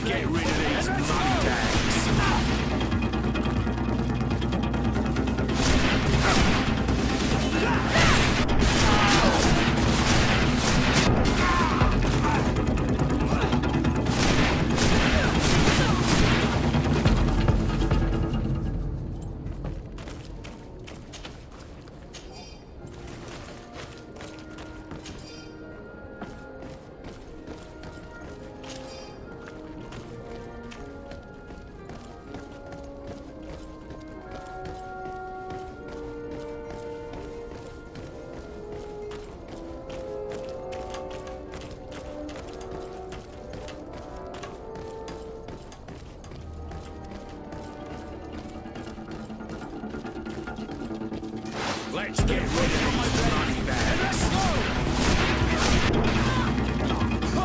get rid of these moneybags. Let's get rid of these money bags.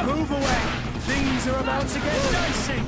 Move away! Things are about to get dicey!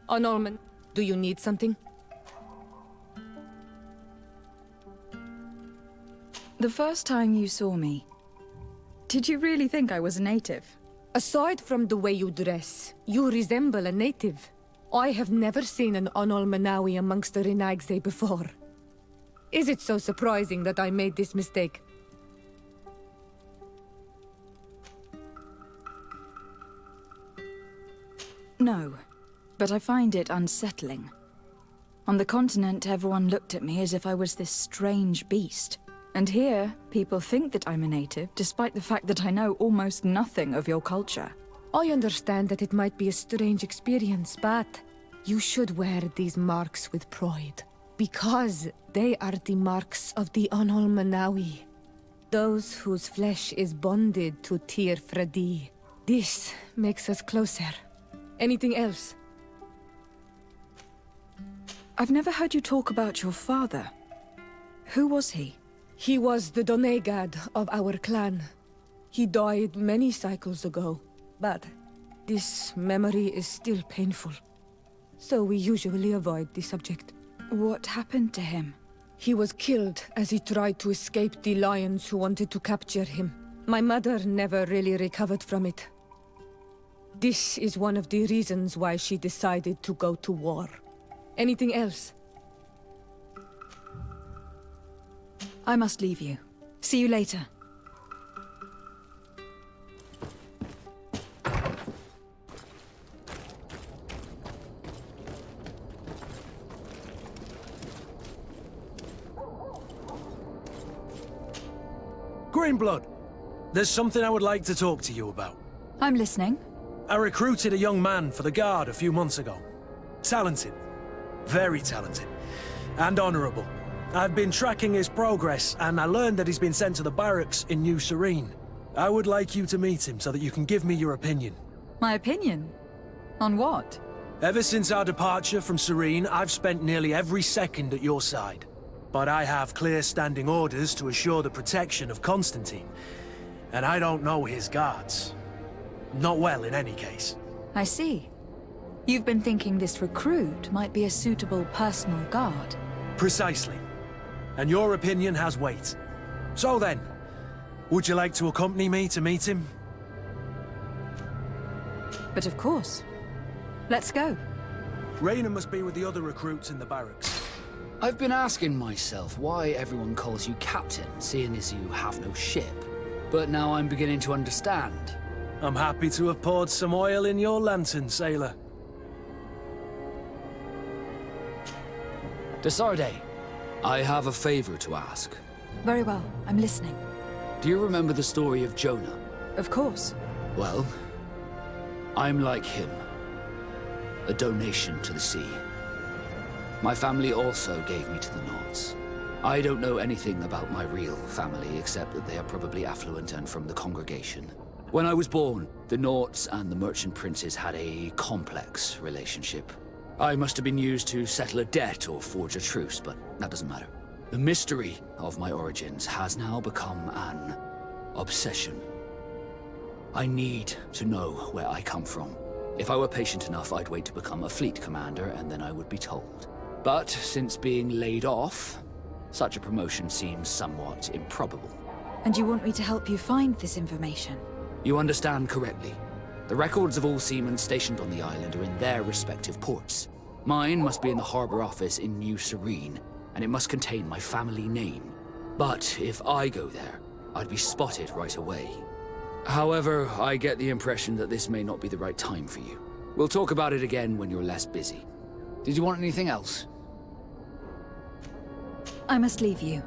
Oh, Norman, do you need something? The first time you saw me, did you really think I was a native? Aside from the way you dress, you resemble a native. I have never seen an Onol Manawi amongst the Renagse before. Is it so surprising that I made this mistake? No, but I find it unsettling. On the continent, everyone looked at me as if I was this strange beast. And here, people think that I'm a native, despite the fact that I know almost nothing of your culture. I understand that it might be a strange experience, but you should wear these marks with pride. Because they are the marks of the Anol Manawi. Those whose flesh is bonded to Tir Fradi. This makes us closer. Anything else? I've never heard you talk about your father. Who was he? He was the Donegad of our clan. He died many cycles ago, but this memory is still painful. So we usually avoid the subject. What happened to him? He was killed as he tried to escape the lions who wanted to capture him. My mother never really recovered from it. This is one of the reasons why she decided to go to war. Anything else? I must leave you. See you later. Greenblood, there's something I would like to talk to you about. I'm listening. I recruited a young man for the guard a few months ago. Talented. Very talented. And honorable. I've been tracking his progress, and I learned that he's been sent to the barracks in New Serene. I would like you to meet him so that you can give me your opinion. My opinion? On what? Ever since our departure from Serene, I've spent nearly every second at your side. But I have clear standing orders to assure the protection of Constantine. And I don't know his guards. Not well, in any case. I see. You've been thinking this recruit might be a suitable personal guard. Precisely. And your opinion has weight. So then, would you like to accompany me to meet him? But of course. Let's go. Raina must be with the other recruits in the barracks. I've been asking myself why everyone calls you Captain, seeing as you have no ship. But now I'm beginning to understand. I'm happy to have poured some oil in your lantern, sailor. Desarde, I have a favor to ask. Very well. I'm listening. Do you remember the story of Jonah? Of course. Well, I'm like him. A donation to the sea. My family also gave me to the Nords. I don't know anything about my real family, except that they are probably affluent and from the congregation. When I was born, the Nords and the merchant princes had a complex relationship. I must have been used to settle a debt or forge a truce, but that doesn't matter. The mystery of my origins has now become an obsession. I need to know where I come from. If I were patient enough, I'd wait to become a fleet commander, and then I would be told. But since being laid off, such a promotion seems somewhat improbable. And you want me to help you find this information? You understand correctly. The records of all seamen stationed on the island are in their respective ports. Mine must be in the harbor office in New Serene, and it must contain my family name. But if I go there, I'd be spotted right away. However, I get the impression that this may not be the right time for you. We'll talk about it again when you're less busy. Did you want anything else? I must leave you.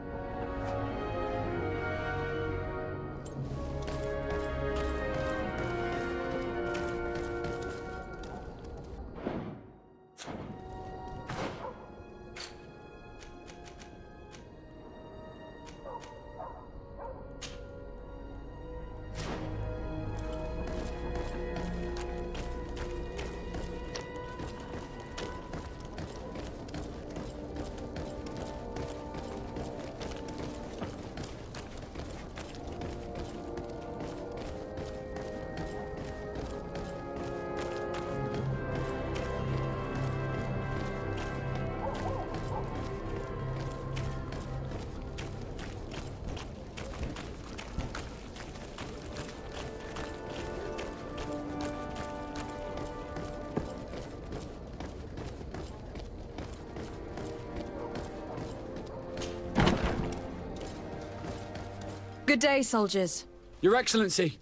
Good day, soldiers. Your Excellency,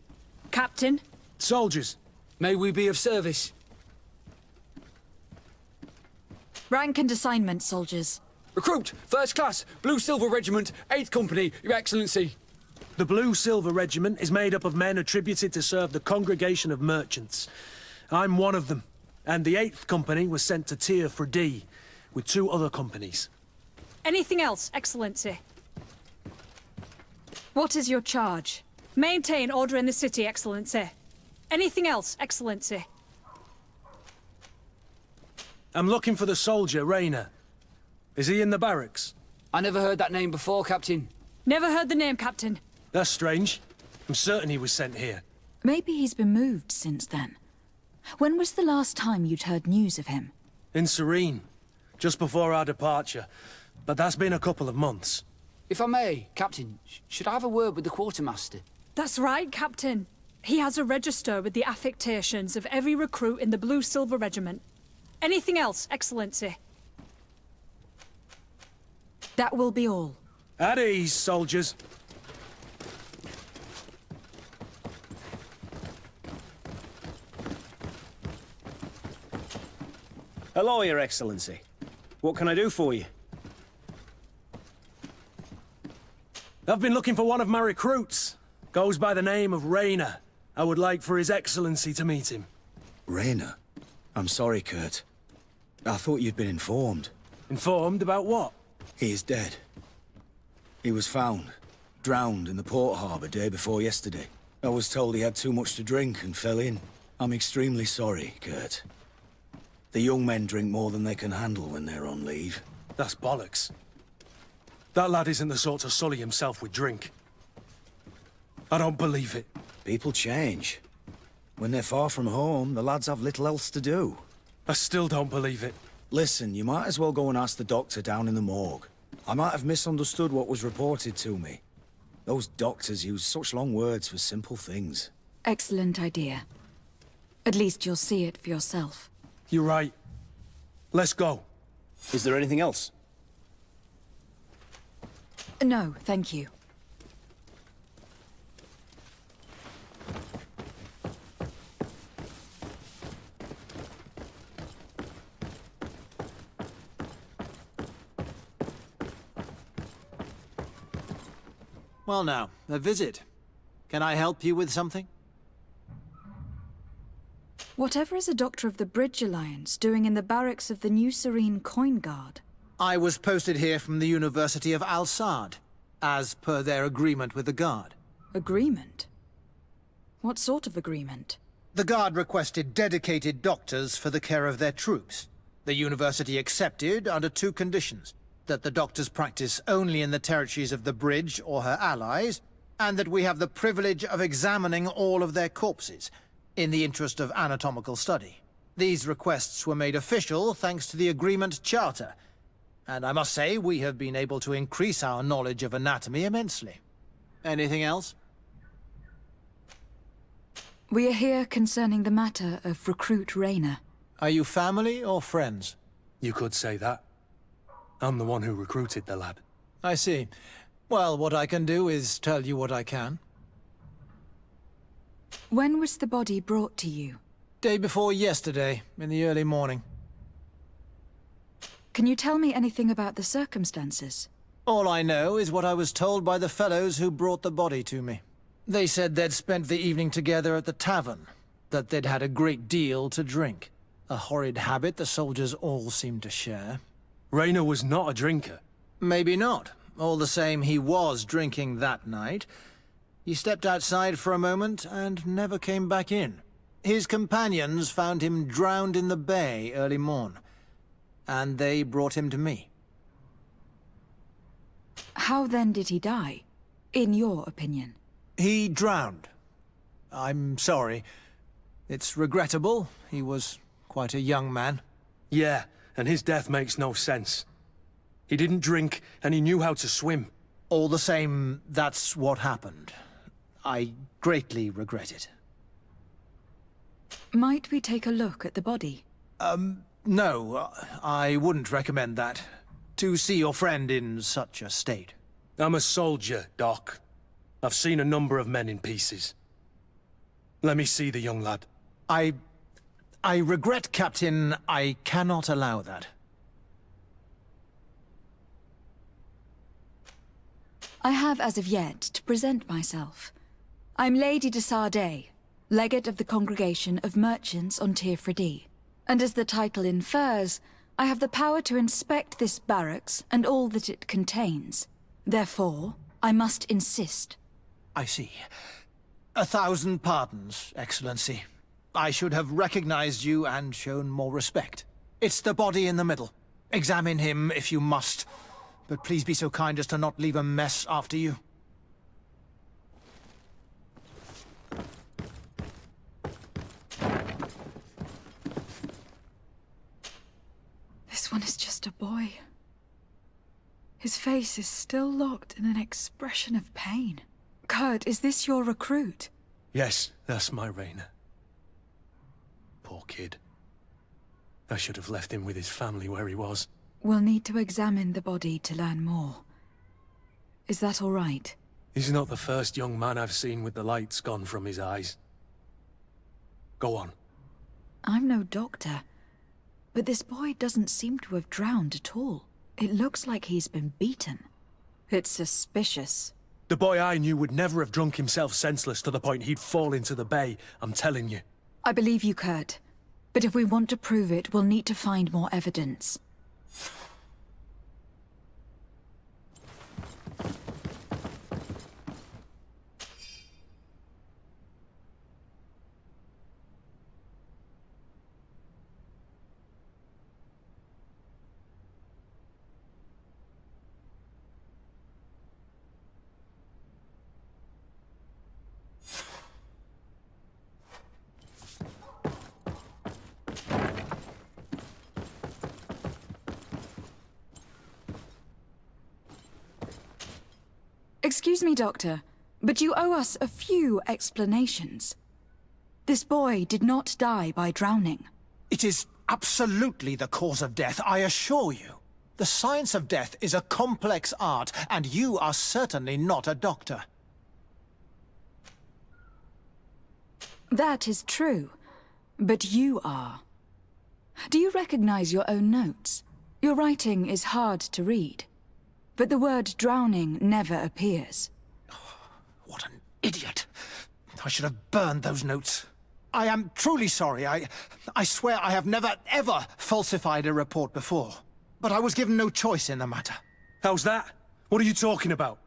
Rank and assignment, soldiers. Recruit, first class, Blue Silver Regiment, 8th Company, Your Excellency. The Blue Silver Regiment is made up of men attributed to serve the Congregation of Merchants. I'm one of them, and the 8th Company was sent to Tier for D, with 2 other companies. Anything else, Excellency? What is your charge? Maintain order in the city, Excellency. Anything else, Excellency? I'm looking for the soldier, Rayner. Is he in the barracks? I never heard that name before, Captain. Never heard the name, Captain. That's strange. I'm certain he was sent here. Maybe he's been moved since then. When was the last time you'd heard news of him? In Serene, just before our departure. But that's been a couple of months. If I may, Captain, should I have a word with the quartermaster? That's right, Captain. He has a register with the affectations of every recruit in the Blue Silver Regiment. Anything else, Excellency? That will be all. At ease, soldiers. Hello, Your Excellency. What can I do for you? I've been looking for one of my recruits. Goes by the name of Rayner. I would like for His Excellency to meet him. Rayner? I'm sorry, Kurt. I thought you'd been informed. Informed about what? He is dead. He was found, drowned in the port harbour day before yesterday. I was told he had too much to drink and fell in. I'm extremely sorry, Kurt. The young men drink more than they can handle when they're on leave. That's bollocks. That lad isn't the sort to sully himself with drink. I don't believe it. People change. When they're far from home, the lads have little else to do. I still don't believe it. Listen, you might as well go and ask the doctor down in the morgue. I might have misunderstood what was reported to me. Those doctors use such long words for simple things. Excellent idea. At least you'll see it for yourself. You're right. Let's go. Is there anything else? No, thank you. Well now, a visit. Can I help you with something? Whatever is a Doctor of the Bridge Alliance doing in the barracks of the New Serene Coin Guard? I was posted here from the University of Al-Sad, as per their agreement with the Guard. Agreement? What sort of agreement? The Guard requested dedicated doctors for the care of their troops. The University accepted under 2 conditions: that the doctors practice only in the territories of the Bridge or her allies, and that we have the privilege of examining all of their corpses, in the interest of anatomical study. These requests were made official thanks to the Agreement Charter, and I must say we have been able to increase our knowledge of anatomy immensely. Anything else? We are here concerning the matter of Recruit Rayner. Are you family or friends? You could say that. I'm the one who recruited the lad. I see. Well, what I can do is tell you what I can. When was the body brought to you? Day before yesterday, in the early morning. Can you tell me anything about the circumstances? All I know is what I was told by the fellows who brought the body to me. They said they'd spent the evening together at the tavern, that they'd had a great deal to drink. A horrid habit the soldiers all seemed to share. Rayner was not a drinker. Maybe not. All the same, he was drinking that night. He stepped outside for a moment and never came back in. His companions found him drowned in the bay early morn, and they brought him to me. How then did he die, in your opinion? He drowned. I'm sorry. It's regrettable. He was quite a young man. Yeah, and his death makes no sense. He didn't drink, and he knew how to swim. All the same, that's what happened. I greatly regret it. Might we take a look at the body? No, I wouldn't recommend that. To see your friend in such a state. I'm a soldier, Doc. I've seen a number of men in pieces. Let me see the young lad. I regret, Captain, I cannot allow that. I have as of yet to present myself. I'm Lady de Sardet, legate of the Congregation of Merchants on Tirfredi. And as the title infers, I have the power to inspect this barracks and all that it contains. Therefore, I must insist. I see. 1,000 pardons, Excellency. I should have recognized you and shown more respect. It's the body in the middle. Examine him if you must, but please be so kind as to not leave a mess after you. This one is just a boy. His face is still locked in an expression of pain. Kurt, is this your recruit? Yes, that's my Rainer. Poor kid. I should have left him with his family where he was. We'll need to examine the body to learn more. Is that all right? He's not the first young man I've seen with the lights gone from his eyes. Go on. I'm no doctor, but this boy doesn't seem to have drowned at all. It looks like he's been beaten. It's suspicious. The boy I knew would never have drunk himself senseless to the point he'd fall into the bay, I'm telling you. I believe you, Kurt. But if we want to prove it, we'll need to find more evidence. Excuse me, Doctor, but you owe us a few explanations. This boy did not die by drowning. It is absolutely the cause of death, I assure you. The science of death is a complex art, and you are certainly not a doctor. That is true, but you are. Do you recognize your own notes? Your writing is hard to read, but the word drowning never appears. What an idiot. I should have burned those notes. I am truly sorry. I swear I have never, ever falsified a report before. But I was given no choice in the matter. How's that? What are you talking about?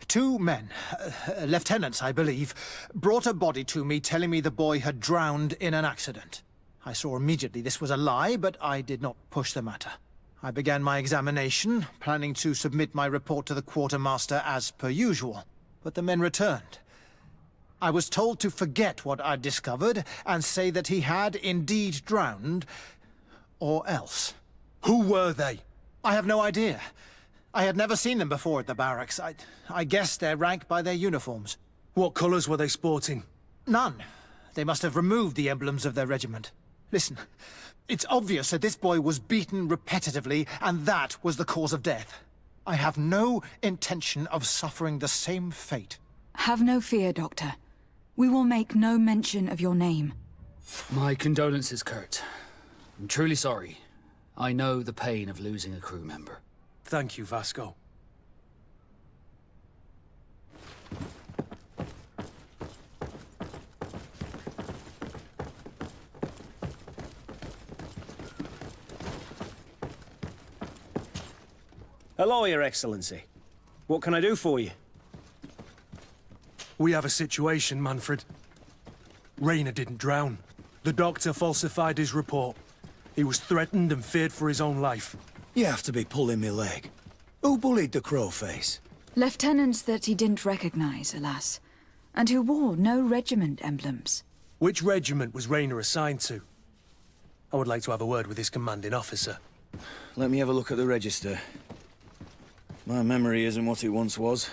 2 men, lieutenants, I believe, brought a body to me telling me the boy had drowned in an accident. I saw immediately this was a lie, but I did not push the matter. I began my examination, planning to submit my report to the quartermaster as per usual. But the men returned. I was told to forget what I'd discovered and say that he had indeed drowned, or else. Who were they? I have no idea. I had never seen them before at the barracks. I guessed their rank by their uniforms. What colours were they sporting? None. They must have removed the emblems of their regiment. Listen, it's obvious that this boy was beaten repetitively, and that was the cause of death. I have no intention of suffering the same fate. Have no fear, Doctor. We will make no mention of your name. My condolences, Kurt. I'm truly sorry. I know the pain of losing a crew member. Thank you, Vasco. Hello, Your Excellency. What can I do for you? We have a situation, Manfred. Rainer didn't drown. The doctor falsified his report. He was threatened and feared for his own life. You have to be pulling me leg. Who bullied the crowface? Lieutenants that he didn't recognize, alas, and who wore no regiment emblems. Which regiment was Rainer assigned to? I would like to have a word with his commanding officer. Let me have a look at the register. My memory isn't what it once was.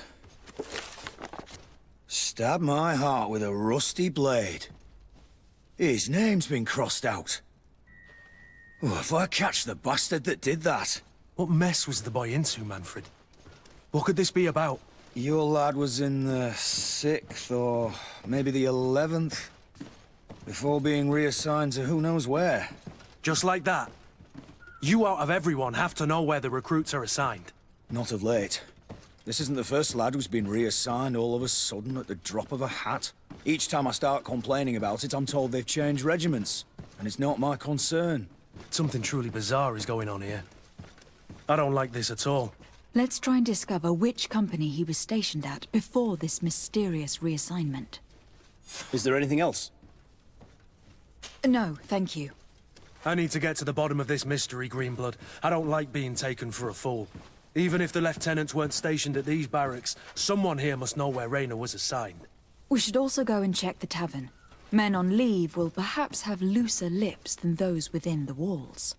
Stab my heart with a rusty blade. His name's been crossed out. Oh, if I catch the bastard that did that. What mess was the boy into, Manfred? What could this be about? Your lad was in the 6th or maybe the 11th, before being reassigned to who knows where. Just like that? You out of everyone have to know where the recruits are assigned. Not of late. This isn't the first lad who's been reassigned all of a sudden at the drop of a hat. Each time I start complaining about it, I'm told they've changed regiments. And it's not my concern. Something truly bizarre is going on here. I don't like this at all. Let's try and discover which company he was stationed at before this mysterious reassignment. Is there anything else? No, thank you. I need to get to the bottom of this mystery, Greenblood. I don't like being taken for a fool. Even if the lieutenants weren't stationed at these barracks, someone here must know where Raynor was assigned. We should also go and check the tavern. Men on leave will perhaps have looser lips than those within the walls.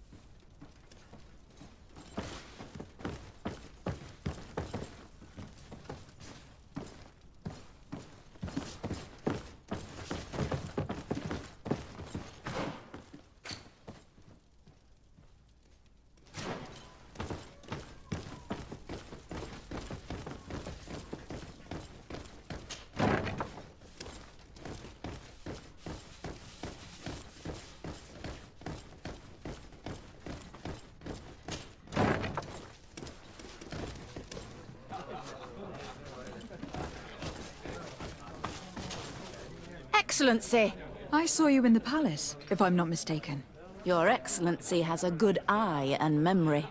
Excellency! I saw you in the palace, if I'm not mistaken. Your Excellency has a good eye and memory.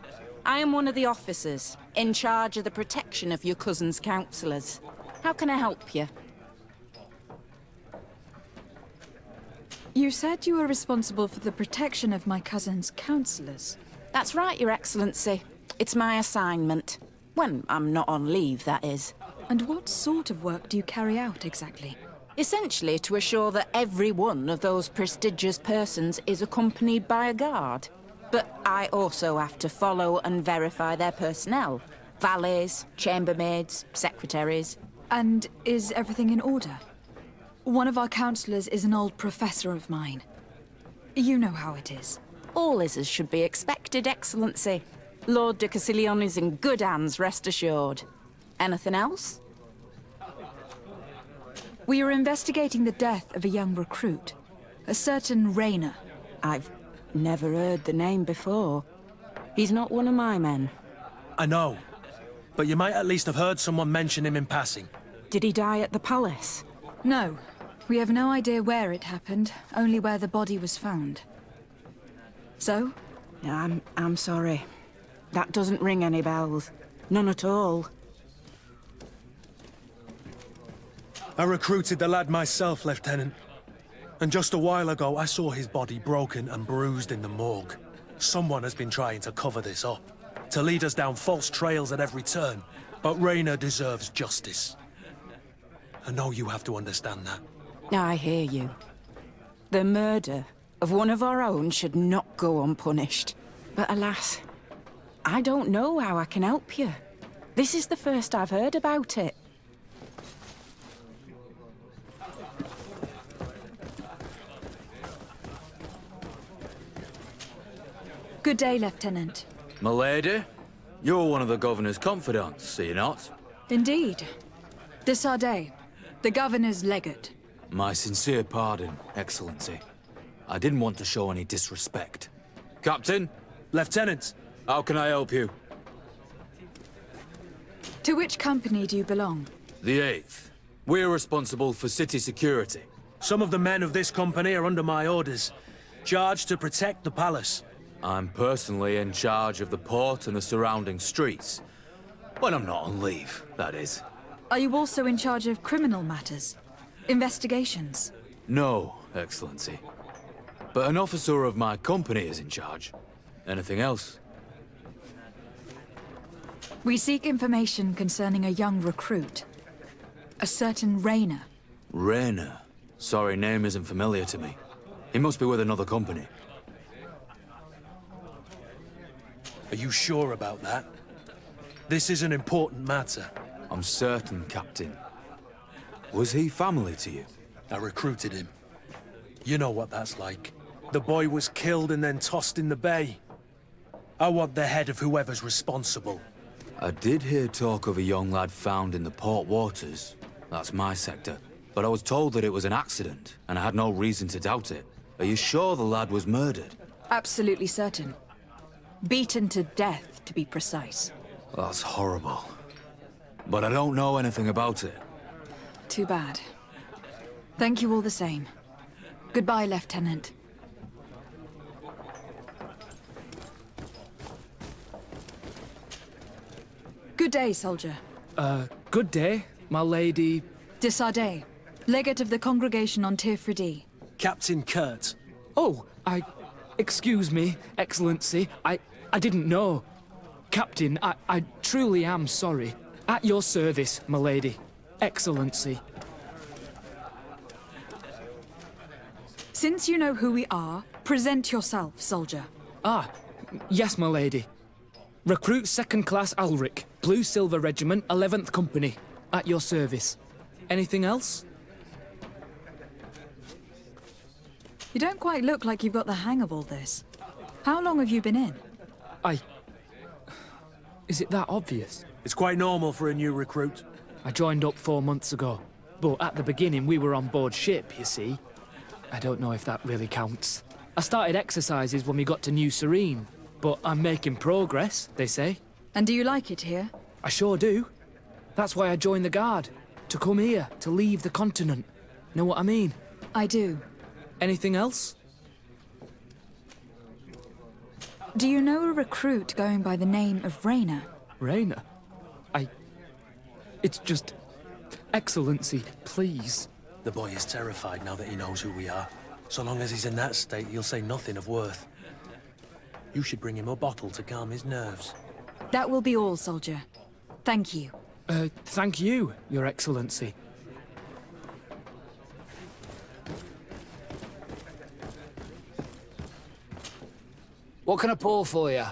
I am one of the officers, in charge of the protection of your cousin's councillors. How can I help you? You said you were responsible for the protection of my cousin's councillors. That's right, Your Excellency. It's my assignment. When I'm not on leave, that is. And what sort of work do you carry out exactly? Essentially to assure that every one of those prestigious persons is accompanied by a guard. But I also have to follow and verify their personnel. Valets, chambermaids, secretaries. And is everything in order? One of our councillors is an old professor of mine. You know how it is. All is as should be expected, Excellency. Lord de Cassilion is in good hands, rest assured. Anything else? We are investigating the death of a young recruit, a certain Raynor. I've never heard the name before. He's not one of my men. I know, but you might at least have heard someone mention him in passing. Did he die at the palace? No, we have no idea where it happened, only where the body was found. So? I'm sorry. That doesn't ring any bells. None at all. I recruited the lad myself, Lieutenant. And just a while ago, I saw his body broken and bruised in the morgue. Someone has been trying to cover this up, to lead us down false trails at every turn. But Raynor deserves justice. I know you have to understand that. I hear you. The murder of one of our own should not go unpunished. But alas, I don't know how I can help you. This is the first I've heard about it. Good day, Lieutenant. Milady, you're one of the governor's confidants, are you not? Indeed. De Sardet, the governor's legate. My sincere pardon, Excellency. I didn't want to show any disrespect. Captain? Lieutenant! How can I help you? To which company do you belong? The 8th. We're responsible for city security. Some of the men of this company are under my orders, charged to protect the palace. I'm personally in charge of the port and the surrounding streets. When I'm not on leave, that is. Are you also in charge of criminal matters? Investigations? No, Excellency. But an officer of my company is in charge. Anything else? We seek information concerning a young recruit. A certain Raynor. Raynor? Sorry, name isn't familiar to me. He must be with another company. Are you sure about that? This is an important matter. I'm certain, Captain. Was he family to you? I recruited him. You know what that's like. The boy was killed and then tossed in the bay. I want the head of whoever's responsible. I did hear talk of a young lad found in the port waters. That's my sector. But I was told that it was an accident, and I had no reason to doubt it. Are you sure the lad was murdered? Absolutely certain. Beaten to death, to be precise. That's horrible. but I don't know anything about it. Too bad. Thank you all the same. Goodbye, Lieutenant. Good day, soldier. Good day, my lady. De Sardet, legate of the Congregation on Tir Freddy. Captain Kurt. Oh, excuse me, Excellency. I didn't know. Captain, I truly am sorry. At your service, my lady. Excellency. Since you know who we are, present yourself, soldier. Ah, yes, my lady. Recruit 2nd Class Ulrich, Blue Silver Regiment, 11th Company. At your service. Anything else? You don't quite look like you've got the hang of all this. How long have you been in? Is it that obvious? It's quite normal for a new recruit. I joined up 4 months ago. But at the beginning, we were on board ship, you see. I don't know if that really counts. I started exercises when we got to New Serene. But I'm making progress, they say. And do you like it here? I sure do. That's why I joined the Guard. To come here, to leave the continent. Know what I mean? I do. Anything else? Do you know a recruit going by the name of Rayner? Rayner? It's just... Excellency, please. The boy is terrified now that he knows who we are. So long as he's in that state, he'll say nothing of worth. You should bring him a bottle to calm his nerves. That will be all, soldier. Thank you. Thank you, Your Excellency. What can I pour for you?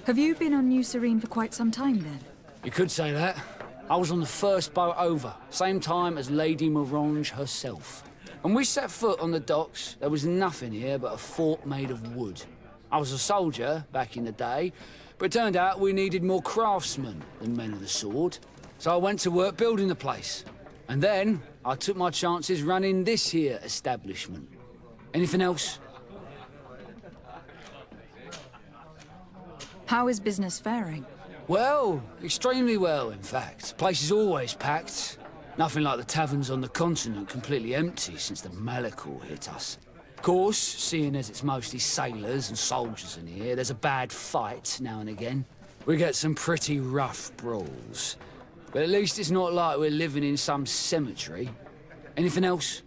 Have you been on New Serene for quite some time, then? You could say that. I was on the first boat over, same time as Lady Morange herself. When we set foot on the docks, there was nothing here but a fort made of wood. I was a soldier back in the day, but it turned out we needed more craftsmen than men of the sword. So I went to work building the place. And then I took my chances running this here establishment. Anything else? How is business faring? Well, extremely well, in fact. Place is always packed. Nothing like the taverns on the continent completely empty since the Malachor hit us. Of course, seeing as it's mostly sailors and soldiers in here, there's a bad fight now and again. We get some pretty rough brawls. But at least it's not like we're living in some cemetery. Anything else?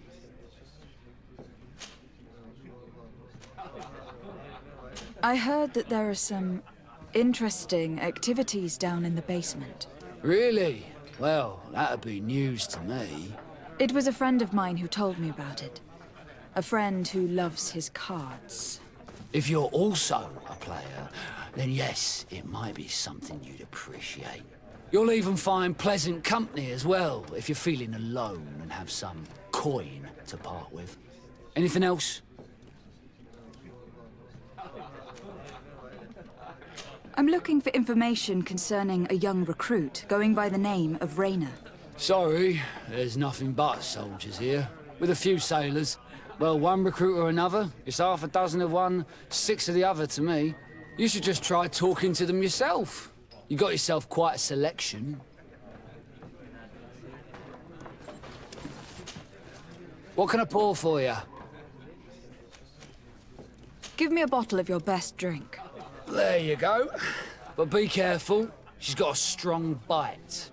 I heard that there are some interesting activities down in the basement. Really? Well, that'd be news to me. It was a friend of mine who told me about it. A friend who loves his cards. If you're also a player, then yes, it might be something you'd appreciate. You'll even find pleasant company as well, if you're feeling alone and have some coin to part with. Anything else? I'm looking for information concerning a young recruit going by the name of Rayner. Sorry, there's nothing but soldiers here, with a few sailors. Well, one recruit or another, it's half a dozen of one, 6 of the other to me. You should just try talking to them yourself. You got yourself quite a selection. What can I pour for you? Give me a bottle of your best drink. There you go. But be careful, she's got a strong bite.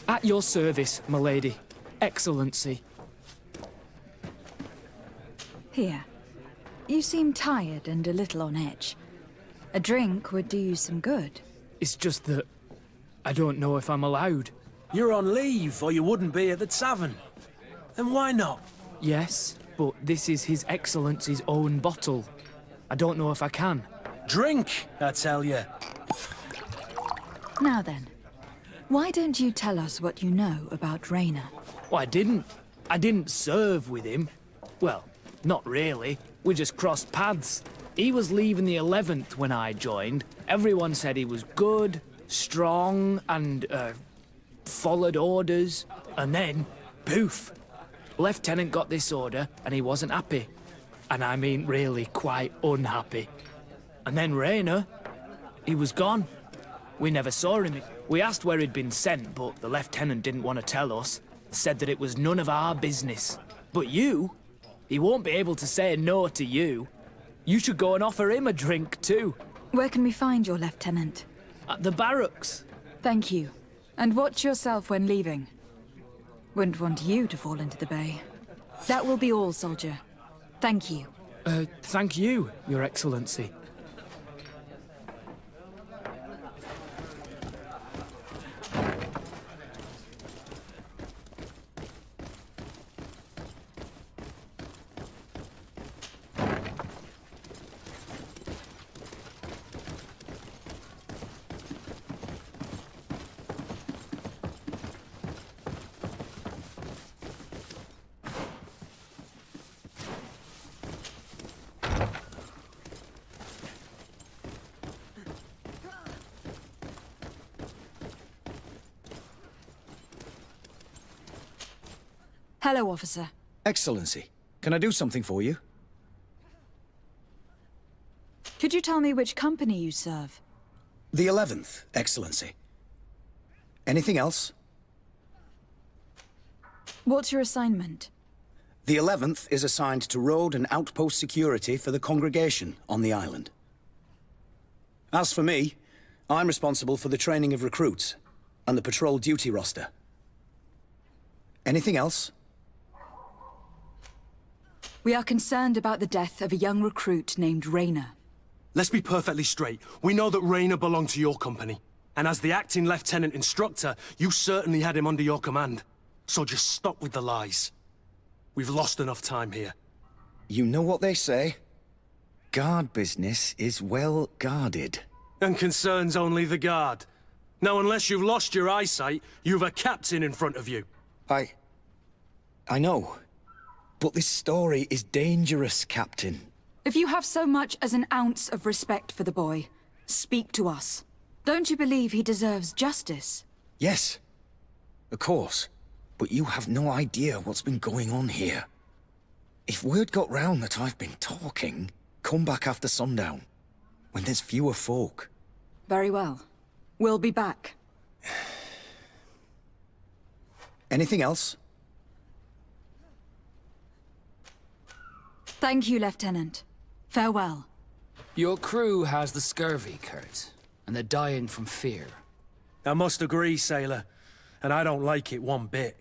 At your service, my lady. Excellency. Here. You seem tired and a little on edge. A drink would do you some good. It's just that I don't know if I'm allowed. You're on leave, or you wouldn't be at the tavern. Then why not? Yes, but this is His Excellency's own bottle. I don't know if I can. Drink, I tell you. Now then, why don't you tell us what you know about Rayner? Well, I didn't serve with him. Well, not really. We just crossed paths. He was leaving the 11th when I joined. Everyone said he was good, strong and, followed orders. And then, poof! Lieutenant got this order and he wasn't happy. And I mean really quite unhappy. And then Raynor, he was gone. We never saw him. We asked where he'd been sent, but the lieutenant didn't want to tell us. Said that it was none of our business. But you? He won't be able to say no to you. You should go and offer him a drink too. Where can we find your lieutenant? At the barracks. Thank you. And watch yourself when leaving. Wouldn't want you to fall into the bay. That will be all, soldier. Thank you. Thank you, Your Excellency. Hello, officer. Excellency, can I do something for you? Could you tell me which company you serve? The 11th, Excellency. Anything else? What's your assignment? The 11th is assigned to road and outpost security for the congregation on the island. As for me, I'm responsible for the training of recruits and the patrol duty roster. Anything else? We are concerned about the death of a young recruit named Raynor. Let's be perfectly straight. We know that Raynor belonged to your company. And as the acting lieutenant instructor, you certainly had him under your command. So just stop with the lies. We've lost enough time here. You know what they say? Guard business is well guarded. And concerns only the guard. Now, unless you've lost your eyesight, you've a captain in front of you. I know. But this story is dangerous, Captain. If you have so much as an ounce of respect for the boy, speak to us. Don't you believe he deserves justice? Yes, of course. But you have no idea what's been going on here. If word got round that I've been talking, come back after sundown, when there's fewer folk. Very well. We'll be back. Anything else? Thank you, Lieutenant. Farewell. Your crew has the scurvy, Kurt, and they're dying from fear. I must agree, sailor. And I don't like it one bit.